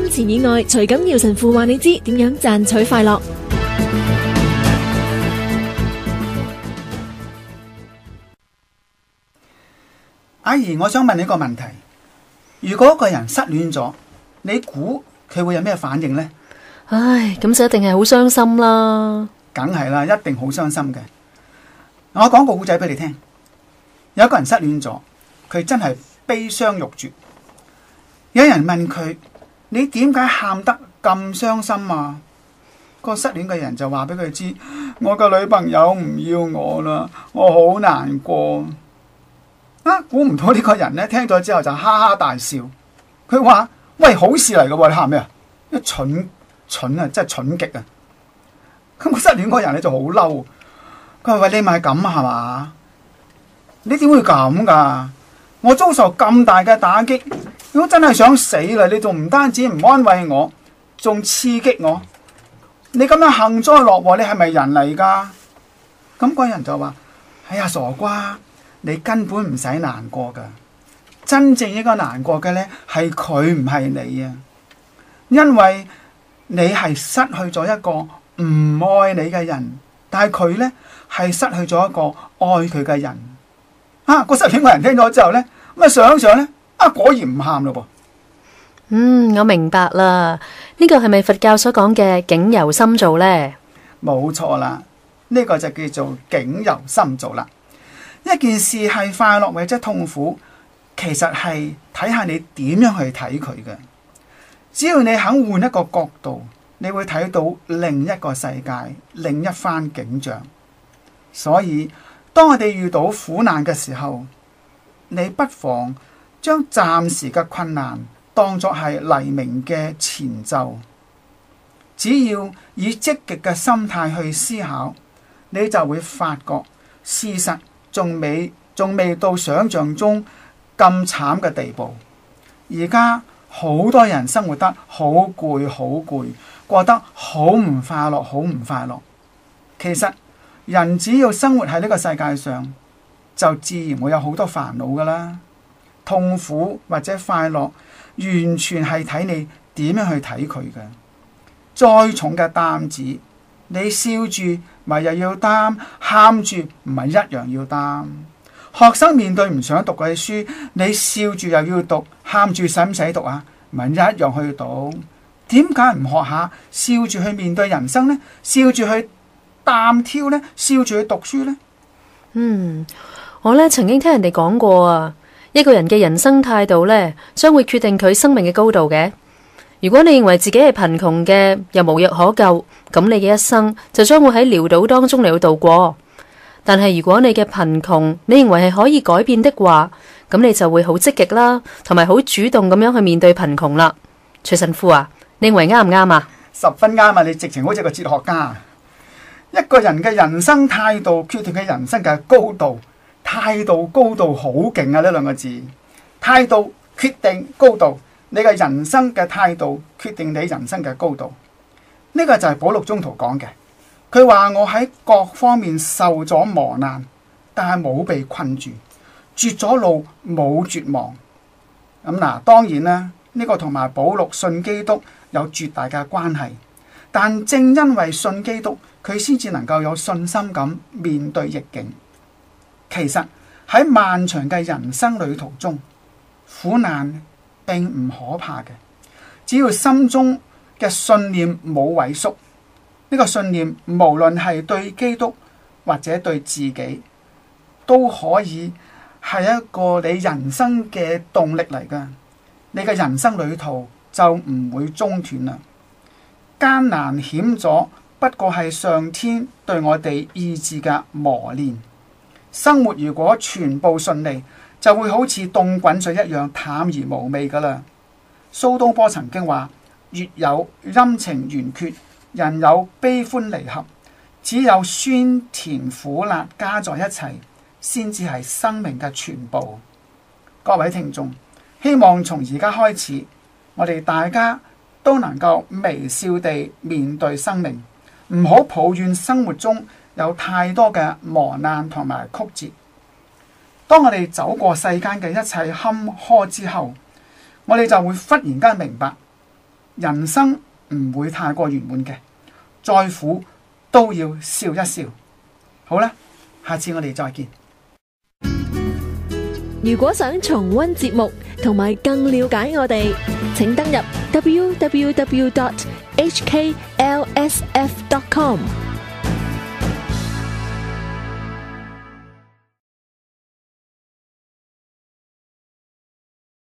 金錢以外，徐錦耀神父話你知點樣賺取快樂。阿姨，我想問你一個問題：如果一個人失戀咗，你估佢會有咩反應呢？唉，咁就一定係好傷心啦。梗係啦，一定好傷心嘅。我講個故仔俾你聽。有一個人失戀咗，佢真係悲傷欲絕。有人問佢：你點解喊得咁傷心啊？個失戀嘅人就話俾佢知：我個女朋友唔要我啦，我好難過。估唔到呢個人咧，聽咗之後就哈哈大笑。佢話：喂，好事嚟嘅喎，你喊咩啊？一蠢啊，真係蠢極啊！咁個失戀嗰個人咧就好嬲。佢話：喂，你咪咁係嘛？你點會咁噶？我遭受咁大嘅打擊，如果真係想死啦，你仲唔單止唔安慰我，仲刺激我。你咁樣幸災樂禍，你係咪人嚟噶？咁嗰人就話：哎呀，傻瓜！你根本唔使難過噶，真正應該難過嘅呢係佢，唔係你啊！因為你係失去咗一個唔愛你嘅人，但係佢呢係失去咗一個愛佢嘅人。個失戀嘅人聽咗之後呢，咁想想呢，果然唔喊咯噃。我明白啦。呢個係咪佛教所講嘅境由心造呢？冇錯啦，呢個就叫做境由心造啦。一件事係快樂或者痛苦，其實係睇下你點樣去睇佢嘅。只要你肯換一個角度，你會睇到另一個世界，另一番景象。所以當我哋遇到苦難嘅時候，你不妨將暫時嘅困難當作係黎明嘅前奏。只要以積極嘅心態去思考，你就會發覺事實仲未到想象中咁慘嘅地步。而家好多人生活得好攰，過得好唔快樂，好唔快樂。其實人只要生活喺呢個世界上，就自然會有好多煩惱噶啦。痛苦或者快樂，完全係睇你點樣去睇佢嘅。再重嘅擔子，你笑住咪又要擔，喊住唔係一樣要擔。學生面對唔想讀嘅書，你笑住又要讀，喊住使唔使讀啊？咪一樣去讀。點解唔學下笑住去面對人生呢？笑住去擔挑呢？笑住去讀書呢？我呢曾經聽人哋講過啊，一個人嘅人生態度呢，將會決定佢生命嘅高度嘅。如果你認為自己係貧窮嘅，又無藥可救，咁你嘅一生就將會喺潦倒當中嚟到度過。但係如果你嘅貧窮，你認為係可以改變的話，咁你就會好積極啦，同埋好主動咁樣去面對貧窮啦。徐神父啊，你認為啱唔啱啊？十分啱啊！你直情好似個哲學家。一個人嘅人生態度決定佢人生嘅高度。態度高度好勁啊！呢兩個字，態度決定高度。你嘅人生嘅態度決定你人生嘅高度。呢個就係保祿宗徒講嘅。佢話我喺各方面受咗磨難，但係冇被困住，絕咗路冇絕望。當然啦，呢個同埋保祿信基督有絕大嘅關係。但正因為信基督，佢先至能夠有信心咁面對逆境。其實喺漫長嘅人生旅途中，苦難並唔可怕嘅，只要心中嘅信念冇萎縮，呢個信念無論係對基督或者對自己，都可以係一個你人生嘅動力嚟㗎。你嘅人生旅途就唔會中斷啦。艱難險阻不過係上天對我哋意志嘅磨練。生活如果全部順利，就會好似凍滾水一樣淡而無味噶啦。蘇東坡曾經話：月有陰晴圓缺，人有悲歡離合，只有酸甜苦辣加在一齊，先至係生命嘅全部。各位聽眾，希望從而家開始，我哋大家都能夠微笑地面對生命，唔好抱怨生活中有太多嘅磨難同埋曲折。當我哋走過世間嘅一切坎坷之後，我哋就會忽然間明白，人生唔會太過圓滿嘅，再苦都要笑一笑。好啦，下次我哋再見。如果想重溫節目同埋更了解我哋，請登入www.hklsf.com。